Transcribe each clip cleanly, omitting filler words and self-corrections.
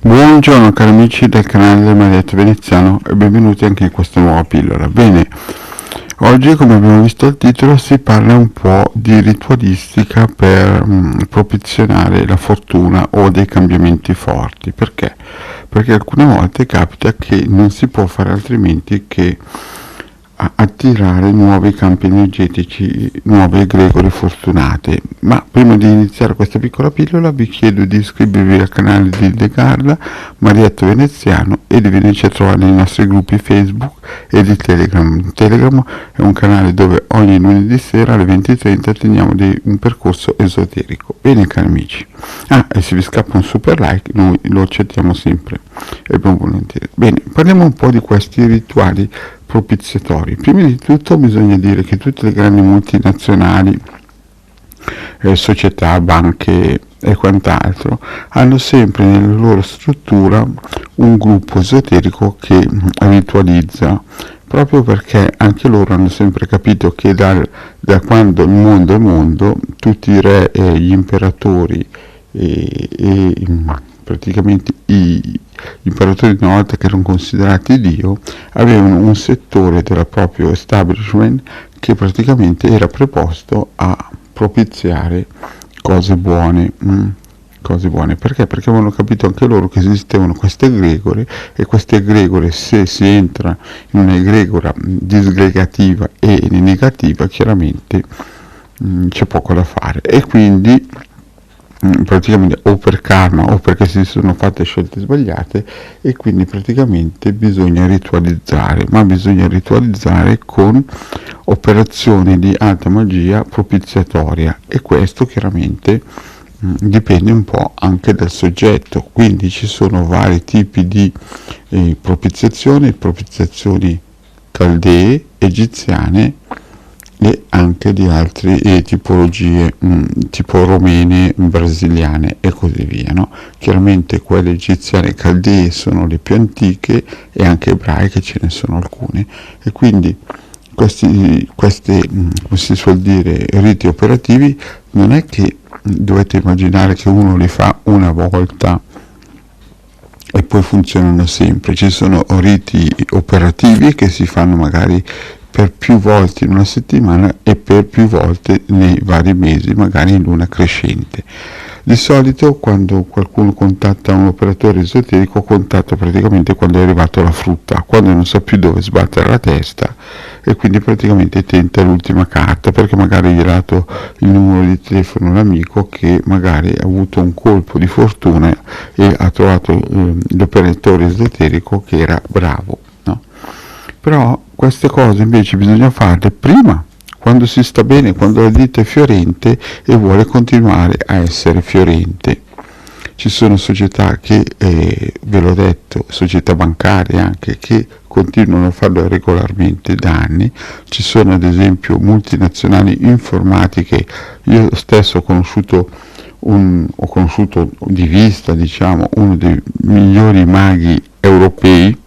Buongiorno cari amici del canale del Marietto Veneziano e benvenuti anche in questa nuova pillola. Bene, oggi come abbiamo visto al titolo si parla un po' di ritualistica per propizionare la fortuna o dei cambiamenti forti. Perché? Perché alcune volte capita che non si può fare altrimenti che attirare nuovi campi energetici, nuove egregore fortunate. Ma prima di iniziare questa piccola pillola vi chiedo di iscrivervi al canale di De Carla, Marietto Veneziano, e di venirci a trovare nei nostri gruppi Facebook e di Telegram. Telegram è un canale dove ogni lunedì sera alle 20:30 teniamo un percorso esoterico. Bene cari amici, e se vi scappa un super like noi lo accettiamo sempre e ben volentieri. Bene, parliamo un po' di questi rituali propiziatori. Prima di tutto bisogna dire che tutte le grandi multinazionali, società, banche e quant'altro hanno sempre nella loro struttura un gruppo esoterico che ritualizza, proprio perché anche loro hanno sempre capito che da quando il mondo è mondo, tutti i re e gli imperatori e praticamente gli imperatori di una volta che erano considerati Dio avevano un settore del proprio establishment che praticamente era preposto a propiziare cose buone. Perché? Perché avevano capito anche loro che esistevano queste egregore, e queste egregore, se si entra in una egregora disgregativa e negativa, chiaramente c'è poco da fare, e quindi praticamente o per karma o perché si sono fatte scelte sbagliate, e quindi praticamente bisogna ritualizzare, ma bisogna ritualizzare con operazioni di alta magia propiziatoria, e questo chiaramente dipende un po' anche dal soggetto. Quindi ci sono vari tipi di propiziazioni caldee, egiziane e anche di altre tipologie tipo romene, brasiliane e così via, no? Chiaramente quelle egiziane e caldee sono le più antiche, e anche ebraiche ce ne sono alcune, e quindi questi come si suol dire, riti operativi non è che dovete immaginare che uno li fa una volta e poi funzionano sempre. Ci sono riti operativi che si fanno magari per più volte in una settimana e per più volte nei vari mesi, magari in luna crescente. Di solito quando qualcuno contatta un operatore esoterico, contatta praticamente quando è arrivato la frutta, quando non sa più dove sbattere la testa, e quindi praticamente tenta l'ultima carta, perché magari gli ha dato il numero di telefono all'amico che magari ha avuto un colpo di fortuna e ha trovato l'operatore esoterico che era bravo, no? Però queste cose invece bisogna farle prima, quando si sta bene, quando la vita è fiorente e vuole continuare a essere fiorente. Ci sono società che, ve l'ho detto, società bancarie anche, che continuano a farlo regolarmente da anni. Ci sono ad esempio multinazionali informatiche. Io stesso ho conosciuto di vista, diciamo, uno dei migliori maghi europei,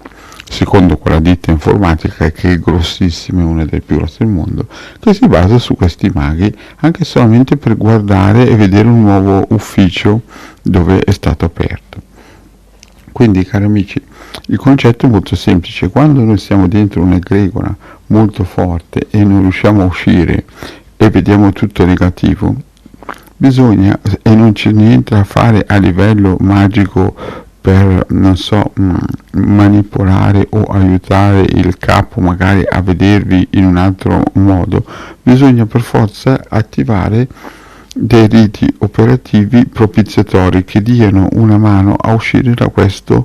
secondo quella ditta informatica, che è grossissima, è una delle più grosse del mondo, che si basa su questi maghi anche solamente per guardare e vedere un nuovo ufficio dove è stato aperto. Quindi cari amici, il concetto è molto semplice: quando noi siamo dentro un'egregora molto forte e non riusciamo a uscire e vediamo tutto negativo, bisogna, e non c'è niente da fare a livello magico per, non so, manipolare o aiutare il capo magari a vedervi in un altro modo, bisogna per forza attivare dei riti operativi propiziatori che diano una mano a uscire da questa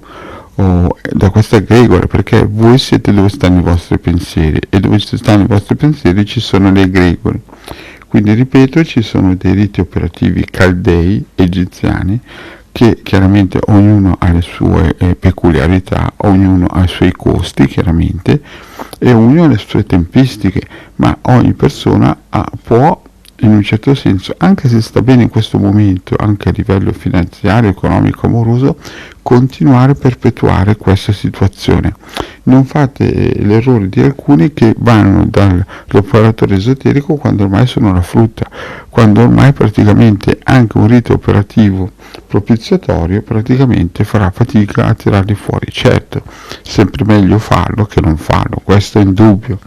egregore, perché voi siete dove stanno i vostri pensieri, e dove stanno i vostri pensieri ci sono le egregore. Quindi ripeto, ci sono dei riti operativi caldei, egiziani, che chiaramente ognuno ha le sue peculiarità, ognuno ha i suoi costi chiaramente, e ognuno ha le sue tempistiche, ma ogni persona può, in un certo senso, anche se sta bene in questo momento, anche a livello finanziario, economico, amoroso, continuare a perpetuare questa situazione. Non fate l'errore di alcuni che vanno dall'operatore esoterico quando ormai sono la frutta, quando ormai praticamente anche un rito operativo propiziatorio praticamente farà fatica a tirarli fuori. Certo, sempre meglio farlo che non farlo, questo è indubbio,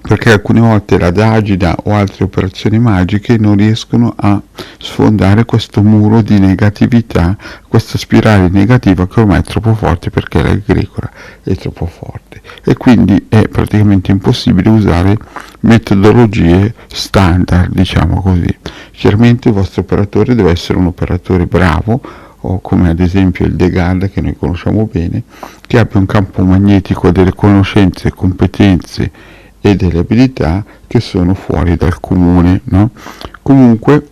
perché alcune volte la d'agida o altre operazioni magiche non riescono a sfondare questo muro di negatività, questa spirale negativa che ormai è troppo forte, perché l'egregora è troppo forte e quindi è praticamente impossibile usare metodologie standard, diciamo così. Chiaramente il vostro operatore deve essere un operatore bravo, o come ad esempio il Degard che noi conosciamo bene, che abbia un campo magnetico delle conoscenze, competenze e delle abilità che sono fuori dal comune, no? Comunque,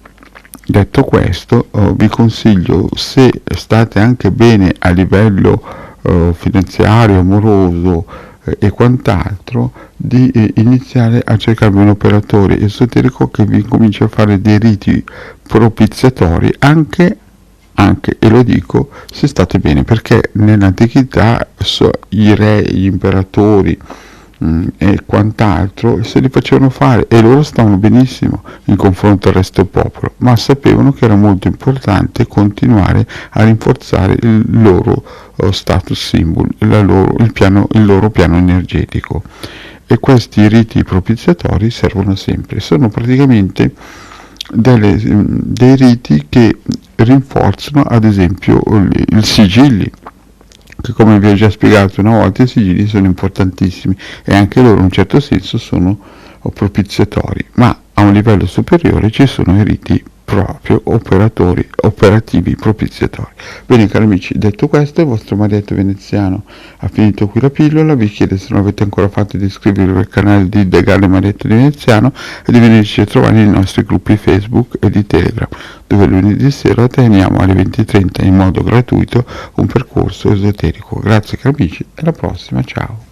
detto questo, vi consiglio, se state anche bene a livello finanziario, amoroso e quant'altro, di iniziare a cercare un operatore esoterico che vi cominci a fare dei riti propiziatori anche, e lo dico, se state bene, perché nell'antichità i re, gli imperatori e quant'altro se li facevano fare e loro stavano benissimo in confronto al resto del popolo, ma sapevano che era molto importante continuare a rinforzare il loro status symbol, il loro piano energetico, e questi riti propiziatori servono sempre, sono praticamente dei riti che rinforzano ad esempio i sigilli, che come vi ho già spiegato una volta i sigilli sono importantissimi e anche loro in un certo senso sono propiziatori, ma a un livello superiore ci sono i riti proprio operativi propiziatori. Bene cari amici, detto questo, il vostro Marietto Veneziano ha finito qui la pillola. Vi chiedo, se non avete ancora fatto, di iscrivervi al canale di Degard Marietto di Veneziano e di venirci a trovare nei nostri gruppi Facebook e di Telegram, dove lunedì sera teniamo alle 20:30 in modo gratuito un percorso esoterico. Grazie cari amici, e alla prossima, ciao.